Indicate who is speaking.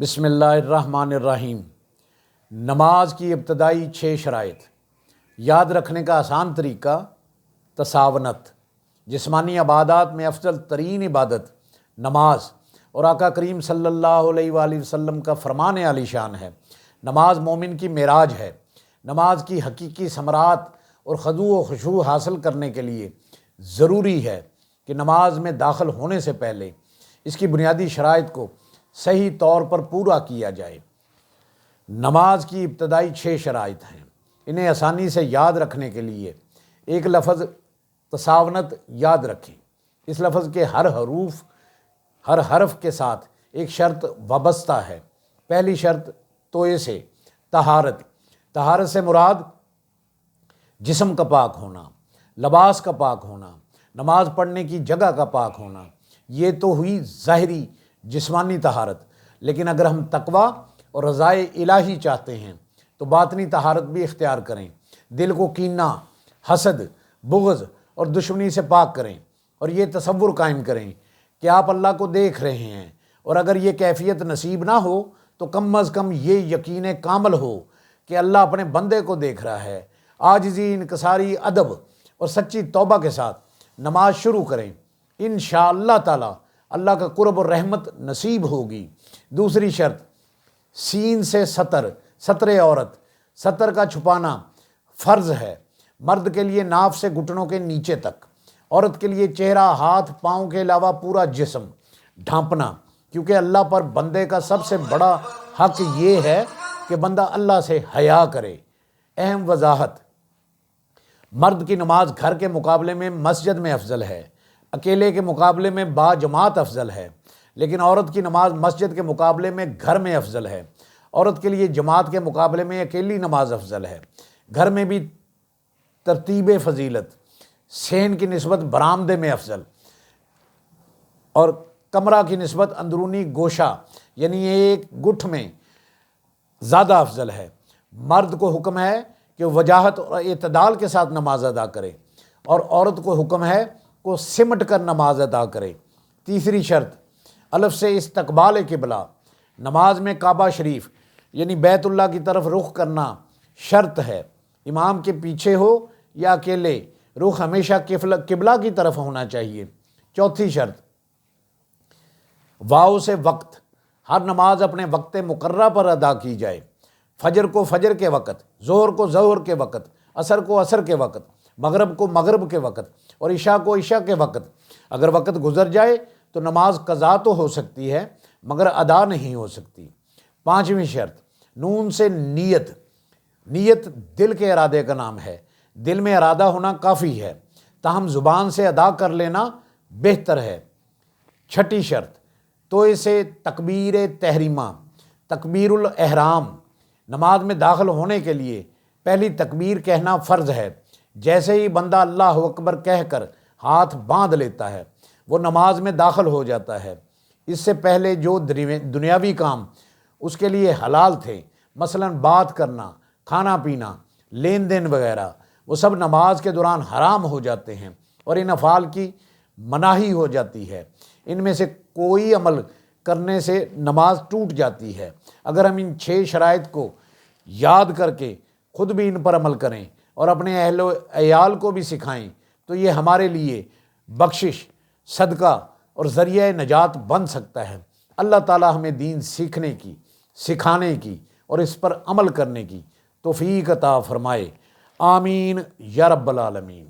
Speaker 1: بسم اللہ الرحمن الرحیم۔ نماز کی ابتدائی 6 شرائط۔ یاد رکھنے کا آسان طریقہ تساونت۔ جسمانی عبادات میں افضل ترین عبادت نماز اور آقا کریم صلی اللہ علیہ وآلہ وسلم کا فرمان عالی شان ہے۔ نماز مومن کی معراج ہے۔ نماز کی حقیقی ثمرات اور خضوع و خشوع حاصل کرنے کے لیے ضروری ہے کہ نماز میں داخل ہونے سے پہلے اس کی بنیادی شرائط کو صحیح طور پر پورا کیا جائے۔ نماز کی ابتدائی 6 شرائط ہیں۔ انہیں آسانی سے یاد رکھنے کے لیے ایک لفظ تساونت یاد رکھیں۔ اس لفظ کے ہر حرف کے ساتھ ایک شرط وابستہ ہے۔ پہلی شرط توئے سے طہارت۔ طہارت سے مراد جسم کا پاک ہونا، لباس کا پاک ہونا، نماز پڑھنے کی جگہ کا پاک ہونا۔ یہ تو ہوئی ظاہری جسمانی طہارت، لیکن اگر ہم تقویٰ اور رضائے الہی چاہتے ہیں تو باطنی طہارت بھی اختیار کریں۔ دل کو کینہ، حسد، بغض اور دشمنی سے پاک کریں اور یہ تصور قائم کریں کہ آپ اللہ کو دیکھ رہے ہیں، اور اگر یہ کیفیت نصیب نہ ہو تو کم از کم یہ یقین کامل ہو کہ اللہ اپنے بندے کو دیکھ رہا ہے۔ عاجزی، انکساری، ادب اور سچی توبہ کے ساتھ نماز شروع کریں۔ انشاءاللہ تعالی اللہ کا قرب اور رحمت نصیب ہوگی۔ دوسری شرط سین سے ستر عورت۔ ستر کا چھپانا فرض ہے۔ مرد کے لیے ناف سے گھٹنوں کے نیچے تک، عورت کے لیے چہرہ، ہاتھ، پاؤں کے علاوہ پورا جسم ڈھانپنا، کیونکہ اللہ پر بندے کا سب سے بڑا حق یہ ہے کہ بندہ اللہ سے حیا کرے۔ اہم وضاحت: مرد کی نماز گھر کے مقابلے میں مسجد میں افضل ہے، اکیلے کے مقابلے میں با جماعت افضل ہے، لیکن عورت کی نماز مسجد کے مقابلے میں گھر میں افضل ہے۔ عورت کے لیے جماعت کے مقابلے میں اکیلی نماز افضل ہے۔ گھر میں بھی ترتیب فضیلت صحن کی نسبت برآمدے میں افضل، اور کمرہ کی نسبت اندرونی گوشہ یعنی ایک گٹھ میں زیادہ افضل ہے۔ مرد کو حکم ہے کہ وجاہت اور اعتدال کے ساتھ نماز ادا کرے، اور عورت کو حکم ہے کو سمٹ کر نماز ادا کرے۔ تیسری شرط الف سے استقبال قبلہ۔ نماز میں کعبہ شریف یعنی بیت اللہ کی طرف رخ کرنا شرط ہے۔ امام کے پیچھے ہو یا اکیلے، رخ ہمیشہ قبلہ کی طرف ہونا چاہیے۔ چوتھی شرط واو سے وقت۔ ہر نماز اپنے وقت مقررہ پر ادا کی جائے۔ فجر کو فجر کے وقت، ظہر کو ظہر کے وقت، عصر کو عصر کے وقت، مغرب کو مغرب کے وقت اور عشاء کو عشاء کے وقت۔ اگر وقت گزر جائے تو نماز قضا تو ہو سکتی ہے مگر ادا نہیں ہو سکتی۔ پانچویں شرط نون سے نیت۔ نیت دل کے ارادے کا نام ہے۔ دل میں ارادہ ہونا کافی ہے، تاہم زبان سے ادا کر لینا بہتر ہے۔ چھٹی شرط توئے سے تکبیر تحریمہ، تکبیر الاحرام۔ نماز میں داخل ہونے کے لیے پہلی تکبیر کہنا فرض ہے۔ جیسے ہی بندہ اللہ اکبر کہہ کر ہاتھ باندھ لیتا ہے وہ نماز میں داخل ہو جاتا ہے۔ اس سے پہلے جو دنیاوی کام اس کے لیے حلال تھے، مثلا بات کرنا، کھانا پینا، لین دین وغیرہ، وہ سب نماز کے دوران حرام ہو جاتے ہیں اور ان افعال کی مناہی ہو جاتی ہے۔ ان میں سے کوئی عمل کرنے سے نماز ٹوٹ جاتی ہے۔ اگر ہم ان 6 شرائط کو یاد کر کے خود بھی ان پر عمل کریں اور اپنے اہل و عیال کو بھی سکھائیں تو یہ ہمارے لیے بخشش، صدقہ اور ذریعہ نجات بن سکتا ہے۔ اللہ تعالی ہمیں دین سیکھنے کی، سکھانے کی اور اس پر عمل کرنے کی توفیق عطا فرمائے۔ آمین یا رب العالمین۔